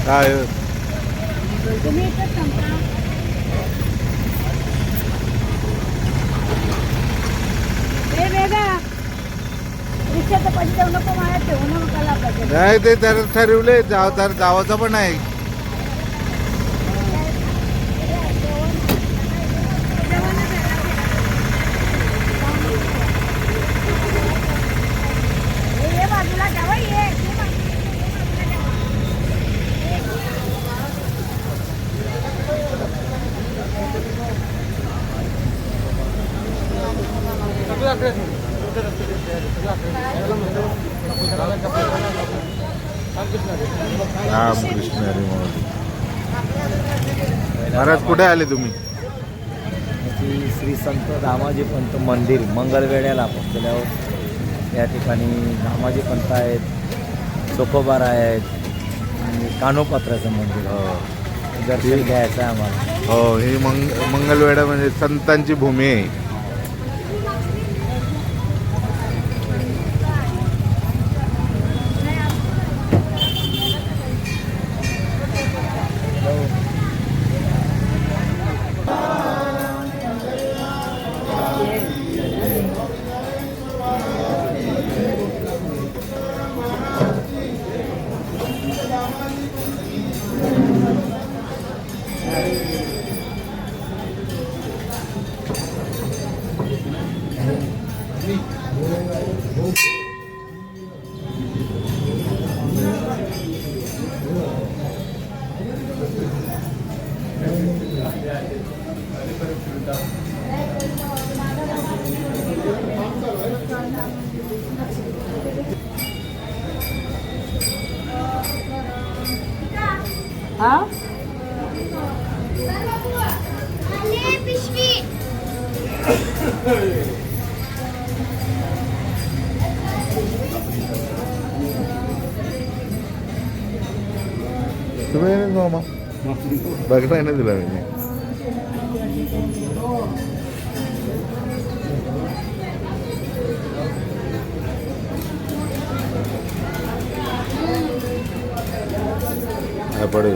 काय तुम्ही इथंच थांबा. ए वेगा रिक्षाचं पैसे देऊ नको मला ठेवू नका लागायचं. नाही ते तर ठरवले जावाचं पण आहे. ये बाजूला ठेवा ये. रामकृष्ण हरी महाराज. महाराज कुठे आले तुम्ही? श्री संत रामाजी पंत मंदिर मंगळवेढ्याला पोहोचल्यावर या ठिकाणी रामाजी पंत आहेत, चोखोबार आहेत आणि कानोपात्राचं मंदिर दर्शन घ्यायचं आहे आम्हाला. हो, ही मंगळवेढा म्हणजे संतांची भूमी आहे. हा तुम्ही मामा बघताय ना तुला मी पडे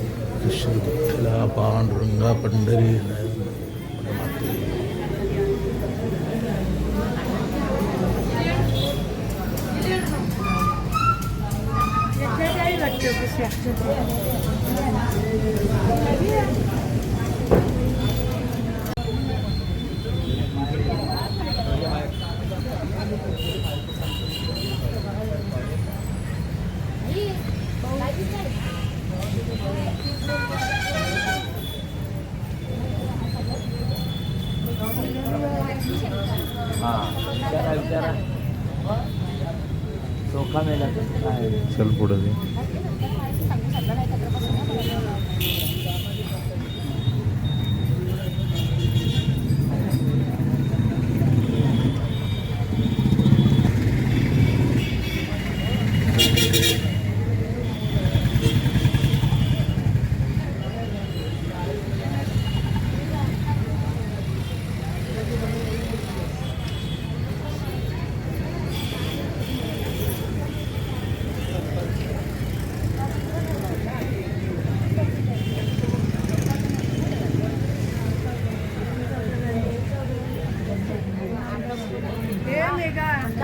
विठ्ठला पांडुरंगा पंढरी विचारा चोखा मेला काय चल पुढे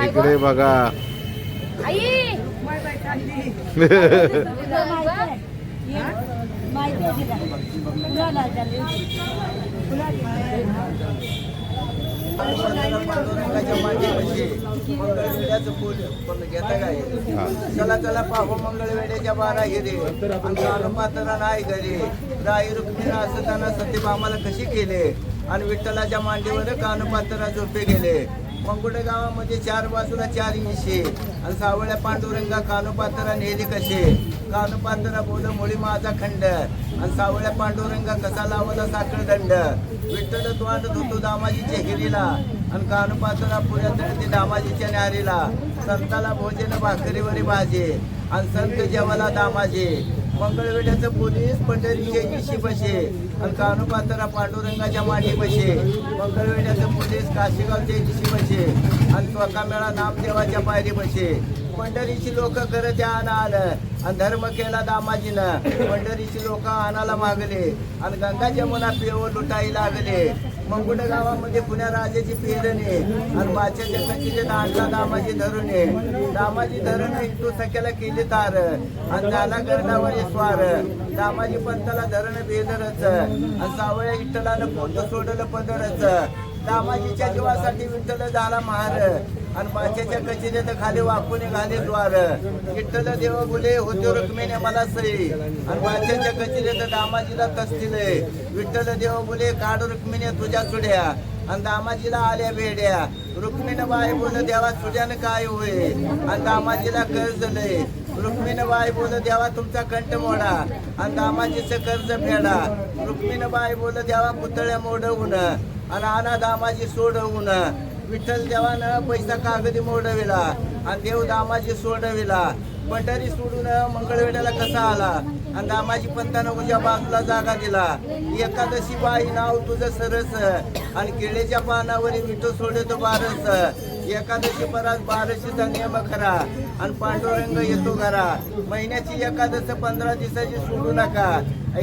इकडे बघा चला चला पाहू मंगळवेड्याच्या बारा हिरे पात्र नाही घरी राई रुक्मिणी असताना सत्यभामाला कशी केले आणि विठ्ठलाच्या मांडीवर कानपात्रा झोपे गेले मंगुडे गावामध्ये 4 बाजूला 4 इशे आणि सावळ्या पांडुरंगा कानोपात्रा नेली कसे कानोपात्रा बोल मुळी माझा खंड आणि सावळ्या पांडुरंगा कसा लावला साखळ दंड विठ्ठल तोंड धुतो दामाजीच्या हिरीला आणि कानोपात्रा पुऱ्या तळते दामाजीच्या न्यारीला संताला भोजन भाकरीवरी भाजे आणि संत जेवाला दामाजे मंगळवेड्याचं पोलीस पंढरीचे इशी बसे आणि कानोपात्रा पांडुरंगाच्या मांडी बसे मंगळवेड्याचं पोलीस काशीगावचे इशी बसे आणि स्वका मेळा नामदेवाच्या पायरी बसे पंढरीची लोक करत आलं आणि धर्म केला दामाजीनं पंढरीची लोक आणाला मागले आणि गंगा जमुना पिओ लुटाई लागले मंगुड गावामध्ये पुण्या राजाची पेरणे आणि बाच्याच्या कचीचे आणला दामाजी धरुणे दामाजी धरण इटू सख्याला केली तार आणि झाला गर्दावर स्वार दामाजी पंताला धरण बेदरच आणि सावळ्या विठ्ठलानं पोट सोडलं पदरच दामाजीच्या जीवासाठी विठ्ठल झाला महार आणि बाच्याच्या कचेरीत खाली वाकून घाले द्वार विठ्ठल देव बोले होते रुक्मिणी मला सई आणि बाच्याच्या कचेरीत दामाजीला तसतील विठ्ठल देव बोले काढ रुक्मिणी तुझ्या चुड्या आणि दामाजीला आल्या बेड्या रुक्मिणी बाई बोल देवा चुड्यानं काय होय आणि दामाजीला कर्ज लय रुक्मिणी बाई बोल देवा तुमचा कंठ मोडा आणि दामाजीचं कर्ज फेडा रुक्मिणी बाई बोल देवा पुतळ्या मोडवून आणि आणा दामाजी सोडवून विठ्ठल देवानं पैसा कागदी मोडविला आणि देव दामाजी सोडविला पंढरी सोडून मंगळवेड्याला कसा आला आणि दामाजी पंतानं उजव्या बाजूला जागा दिला एकादशी बाई नाव तुझं सरस आणि केळीच्या पानावरी विठू सोडतो बारस एकादशी परास बारशीचा नियम खरा आणि पांडुरंग येतो घरा महिन्याची एकादश 15 दिवसाची सोडू नका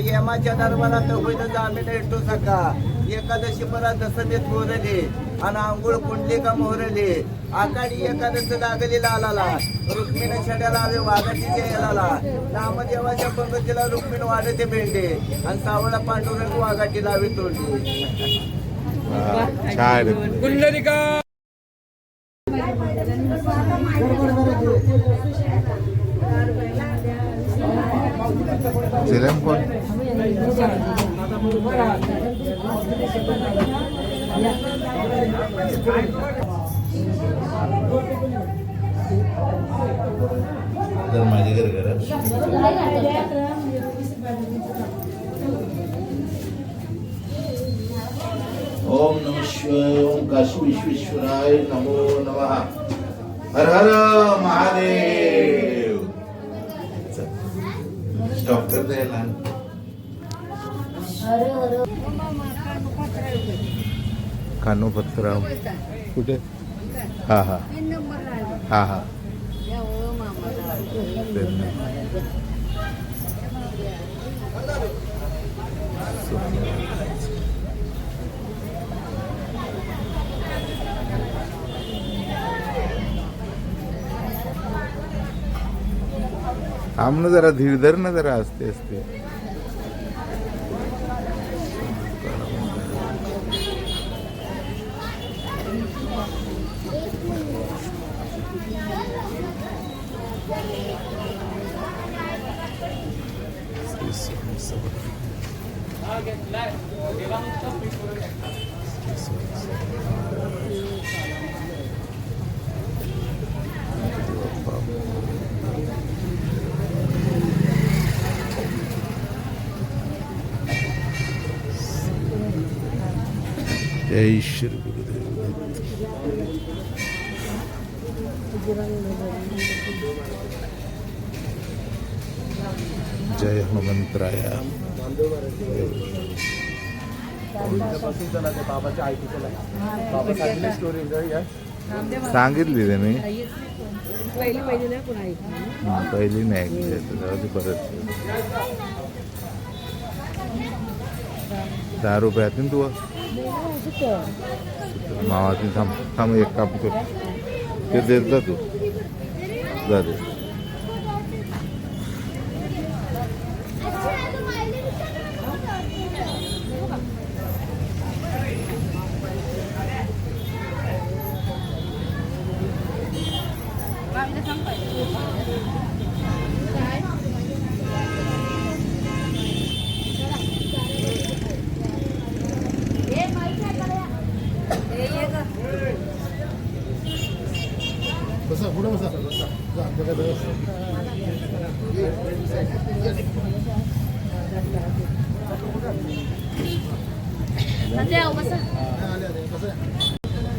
यमाच्या दरबारात होईल जामीन येतो सका एकादशी परास दसमीत मोरले आणि आंघोळ कुंडली का मोरले आकाडी एकादश लागली लालाला रुक्मिणी छड्याला आवे वाघाटीच्या याला नामदेवाच्या पंगतीला रुक्मिणी वाढते भेंडे आणि सावळा पांडुरंग वाघाटी लावे तोडली छान चिलम कोण जर माझे घर ओम नमः शिवाय ओम काशी विश्वेश्वराय नमो नमः हर हर महादेव स्टॉप कर द्यायला कानोपत्राव कुठे हा हा हा हा थांब ना जरा धीर धर ना जरा असते असते जय श्री गुरुदेव जय हनुमंतराय सांगितली त्यांनी पहिली नाही ऐकली परत 10 रुपयातून तू मावाची थांब थांब एक काम कर ते देत जा तू जा दे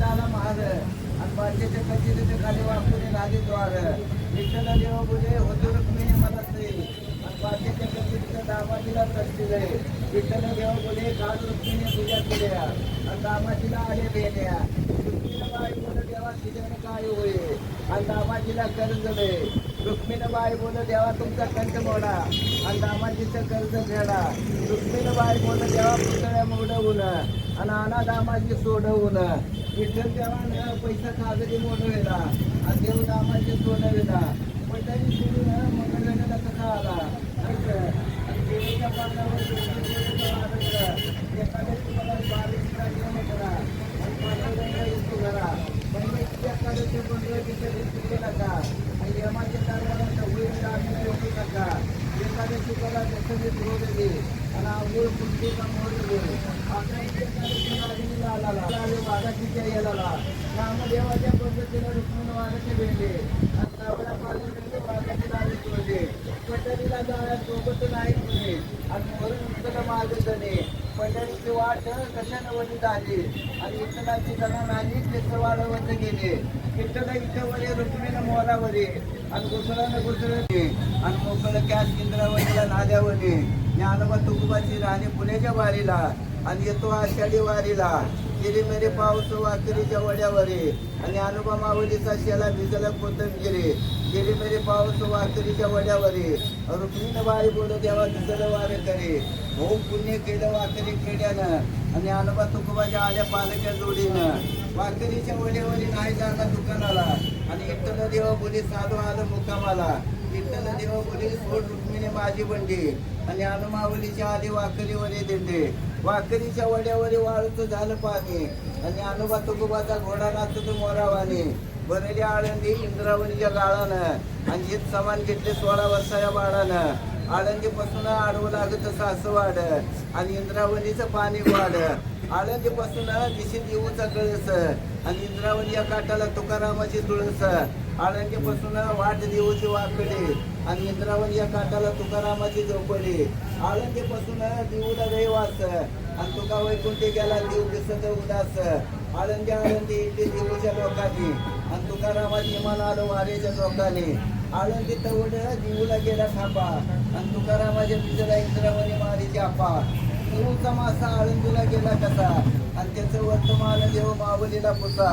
दादा महार आणि बादशाच्या कचेरीचे खाली वापरून राजेद्वार विठ्ठल देव बोले होतो रुक्मिणी मला श्री आणि बादशाच्या कचेरीच्या दामाजीला प्रस्थित आहे विठ्ठल देव बोले काल रुक्मिणी पूजा केल्या आणि दामाजीला आले भेटल्या रुक्मिणीबाई बोले देवा तिच्याने काय होईल आणि दामाजीला कर्ज दे रुक्मिणीबाई बोले देवा तुमचा कंठ मोडा आणि दामाजीचं कर्ज फेडा रुक्मिणीबाई बोले देवा पुतळ्या मोडवून आणि आणा दामाजी सोडवून विठ्ठल देवा पैसा कागदी मोडवेला आणि देव दामाजी सोडवेला पैशाची सोडून मंगळवेला कसा आला आणि देवीच्या पानावर एखाद्या तुम्हाला 22 नियम करा आणि पांडुरंग येतो घरा एखाद्याचे पंधरा नका आणि यमाचे कारभार होईल आम्ही ठेवू नका एखाद्या शिकायला जसं धुवले आणि आंघोळ पुंडीचा मोड दे वाघाच्या याला नामदेवाच्या पद्धतीने रुक्मिण वाघाचे भेटले आणि सावळ्या पालखीचे वाघाचे लावे तोडले पंढरीला जाण्या सोबत नाही कोणी आणि वरून उत्तम मार्गदने पंढरीची वाट कशानं वरी झाली आणि विठ्ठलाची गणा नाही केस वाढवत गेले विठ्ठल इथवरे रुक्मिण मोरावरे आणि घुसळानं घुसळले आणि मोकळ कॅस केंद्रावरीला नाद्यावरे ज्ञानोबा तुकोबाची राणी पुण्याच्या वारीला आणि येतो आषाढी वारीला गेली मेरे पाऊस वाकरीच्या वड्यावरे आणि अनुबा माऊलीचा शेला भिजला कोथंबिरी गेली मेरे पाऊस वाकरीच्या वड्यावरे रुक्मिणीबाई बोल देवा भिजलं वारे करे हो पुण्य केलं वाकरी खेड्यानं आणि अनुबा तुकोबाच्या आल्या पालच्या जोडीनं वाकरीच्या वड्यावरी नाही जागा दुकानाला आणि विठ्ठल देवा बोली साधू आलं मुकामाला विठ्ठल देवा बोली सोड रुक्मिणी माझी बंडी आणि अनुमावलीच्या आधी वाकरीवरी दिंडे वाकरीच्या वड्यावरी वाळूचं झालं पाणी आणि अनुबा तुकोबाचा घोडा नाचतो मोरावाने बरेली आळंदी इंद्रावणीच्या गाळानं आणि जीत सामान घेतले 16 वर्षाच्या बाळानं आळंदीपासून आडवं लागत सासवाड आणि इंद्रावणीचं पाणी वाढ आळंदीपासून दिशी देऊचा कळस आणि इंद्रावणी या काठाला तुकारामाची तुळस आळंदीपासून वाट देऊची वाकडी आणि इंद्रावणी या काठाला तुकारामाची झोपडी आळंदीपासून देऊला रहिवास आणि तुका वैकुंठी गेला देव दिसत उदास आळंदी आळंदी इडली देऊच्या लोकांनी आणि तुकारामाची इमान आलं वारेच्या लोकांनी आळंदी तवड देऊला गेला थांबा आणि तुकारामाच्या बिजला इंद्रावणी मारीची आपा देऊचा मासा आळंदीला गेला कसा आणि त्याचं वर्तमान देव माऊलीला पुसा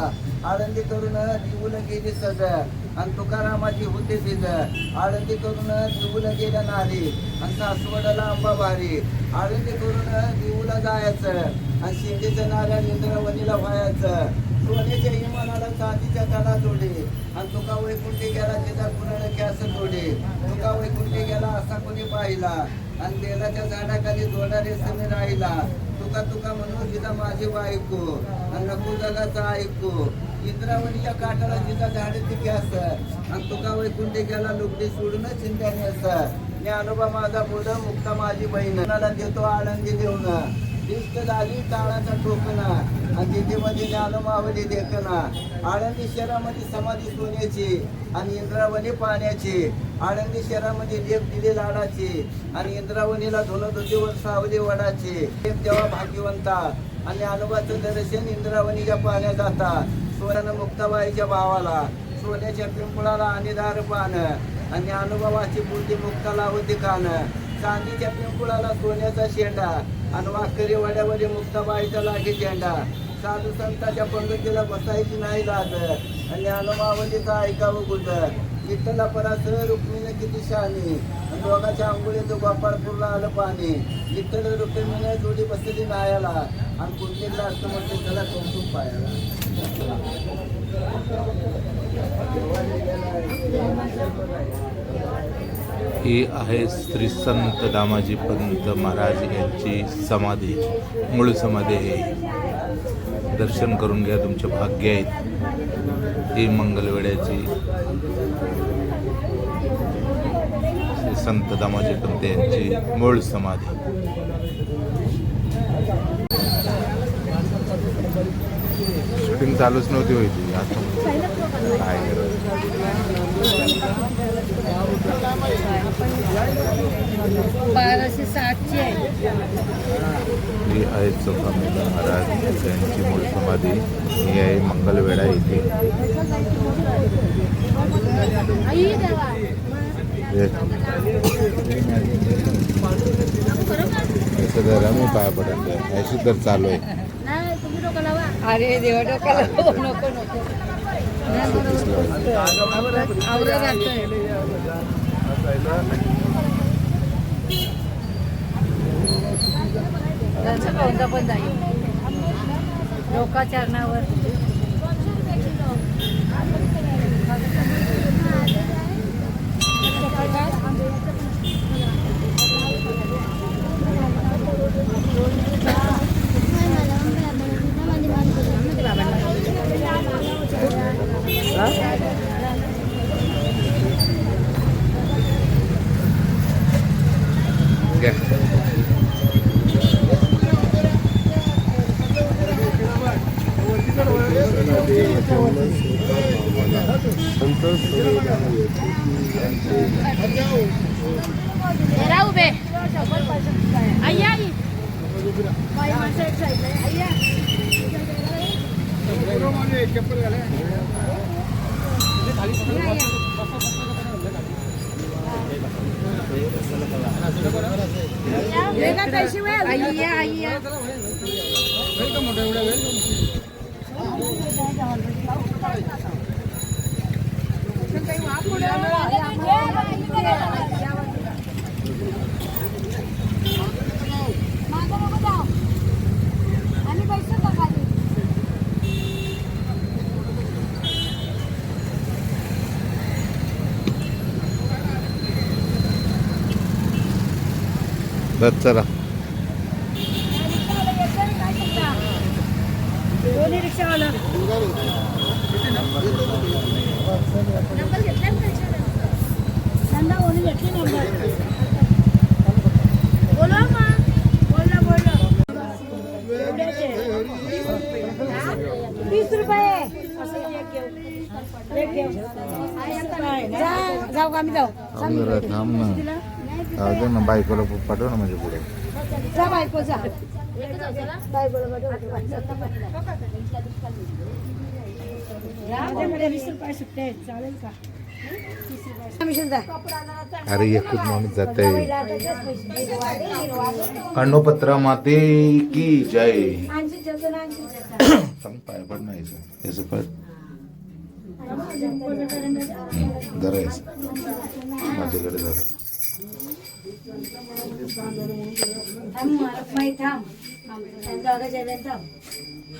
आळंदी करून देऊला गेली सज आणि तुकारामाची होते सिज आळंदी करून देऊला गेल्या नारी आणि सासवडाला आंबा भारी आळंदी करून देऊला जायचं आणि शिंदेच्या नाऱ्या इंद्रावणीला व्हायचं सोन्याच्या इमानाला चांदीच्या तडा जोडे आणि तुका वैकुंठी गेला तिचा कुणाला कॅस जोडे तुका वैकुंठी गेला असा कोणी पाहिला आणि तेलाच्या झाडाखाली जोडारे समी राहिला तुका तुका म्हणून जिजा माझी बायको आणि नको जगाचा ऐकू इंद्रावणीच्या काठाला जिजा झाडे कॅस आणि तुका वैकुंठी गेला लुगडी सोडून चिंत्याने असं ज्ञानोबा माझा बोध मुक्ता माझी बहिणाला देतो आळंदी देऊन दिष्ट झाली टाळाचा टोकणा आणि दिल्लीमध्ये ज्ञानोमावली देखना आळंदी शहरामध्ये समाधी सोन्याची आणि इंद्रावणी पाण्याची आळंदी शहरामध्ये लेप दिली लाडाची आणि इंद्रावणीला धुणं धुतीवर सावली वडाची लेप देवा भाग्यवंता आणि अनुबाचं दर्शन इंद्रावणीच्या पाण्यात जाता सोन्यानं मुक्ताबाईच्या भावाला सोन्याच्या पिंपळाला अनिदार पान आणि अनुभवाची बुद्धी मुक्ताला होती कान चांदीच्या पिंपळाला सोन्याचा शेंडा आणि वाकरी वाड्यावरी मुक्ताबाईचा लागी झेंडा साधू संतांच्या पंगतीला बसायची नाही लाज आणि अनुमावलीचा ऐकावं गुजर विठ्ठला परासर रुक्मिणी किती शानी आणि दोघाच्या आंघोळीचं गोपाळपूरला आलं पाणी विठ्ठल रुक्मिणीने जोडी बसली नायाला आणि कुंडीला असं म्हटलं त्याला कौतुक पायाला ही आहे श्री संत दामाजी पंत महाराज यांची समाधी मूळ समाधी आहे. दर्शन करून घ्या, तुमचे भाग्य आहेत. ही मंगलवेड्याची श्री संत दामाजी पंत यांची मूळ समाधी. शूटिंग चालूच नव्हती व्हायची आता काय करायचं. 1260 आहे. ही आहे चोखामेधा महाराज यांची मूळ समाधी. ही आहे मंगलवेढा येथे. ऐसे तर आम्ही पाया पडत ऐशी तर चालू आहे. अरे देवा डोक्याला नको नको असं दिसलं. आवडत राहतोय. त्यांचं कोणता पण जाईल लोकाचरणावर. जरा उभे अय्या बाई माणसं एक साईडला अय्या अय्या अय्या बस चला. दोन्ही रिक्षावाला घेतली नंबर बोला मग बोलला 20 रुपये जाऊ का आम्ही जाऊ थांब ना. जाऊ दे ना बायकोला पाठव ना म्हणजे पुढे. जा बायको जा बायकोला 20 रुपये सुट्टे आहेत चालेल का. अरे एकूण माणूस जात आहे. कांडोपत्रा माते की जय. सांग पाय पड नाही याचं पड धरायचं माझ्याकडे जरा.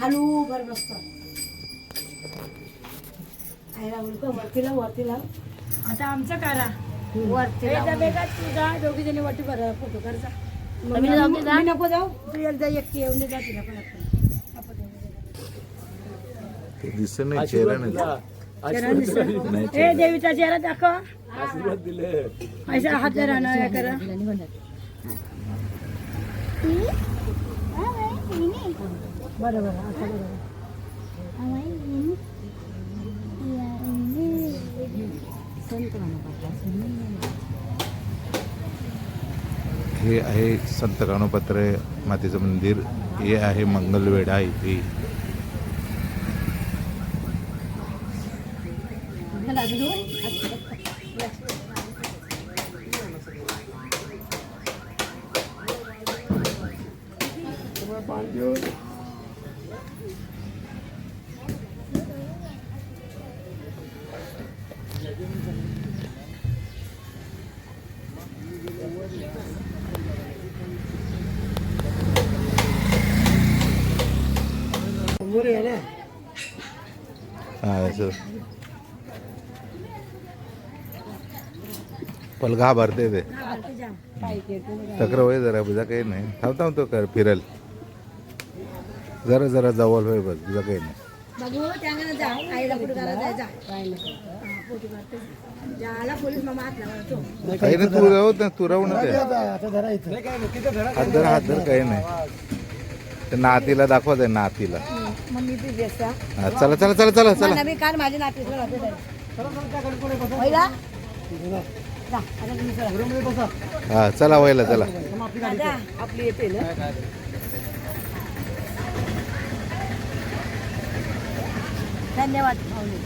हलू भर मस्त वरती लाव. आता आमचं करा वरती तुझा दोघी जणी वरती बरं फोटो करता. नको जाऊ तू एकदा एकटी येऊन जा तिला पण ते दिसत नाही चेहरा नाही. देवीचा चेहरा दाखवा. अशा हात राहणार करा. बरोबर आता बरोबर. हे आहे संत कानोपत्र मातेचं मंदिर. हे आहे मंगलवेढा इथे. पलगा भरते ते तक्र होय जरा बुजा काही नाही. थांब तो कर फिरल जरा जरा जवळ होय बस बुजा काही नाही. काही नाही तू राहू ना तू राहू ना ते हात धर काही नाही. ते नातीला दाखवत आहे नातीला. मम्मी बी व्यस्त आहे. हा, चला चला चला चला चला मग नवी कार माझ्या नातीला राहते ताई. पहिला? जा, आता तुम्ही चला. हा चला व्हायला चला दादा, आपली येते ना. धन्यवाद भाऊनी.